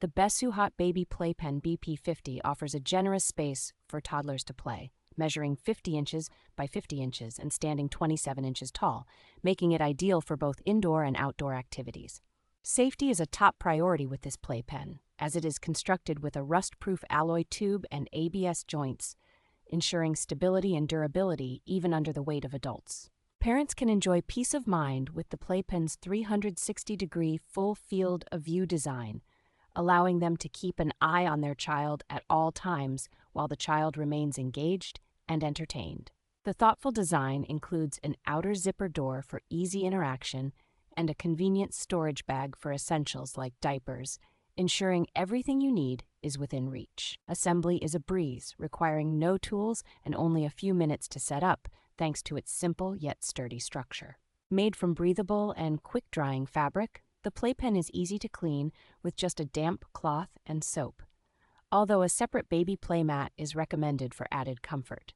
The Besuhot Baby Playpen BP-50 offers a generous space for toddlers to play, measuring 50 inches by 50 inches and standing 27 inches tall, making it ideal for both indoor and outdoor activities. Safety is a top priority with this playpen, as it is constructed with a rust-proof alloy tube and ABS joints, ensuring stability and durability even under the weight of adults. Parents can enjoy peace of mind with the playpen's 360-degree full field of view design, allowing them to keep an eye on their child at all times while the child remains engaged and entertained. The thoughtful design includes an outer zipper door for easy interaction and a convenient storage bag for essentials like diapers, ensuring everything you need is within reach. Assembly is a breeze, requiring no tools and only a few minutes to set up, thanks to its simple yet sturdy structure. Made from breathable and quick-drying fabric, the playpen is easy to clean with just a damp cloth and soap, although a separate baby playmat is recommended for added comfort.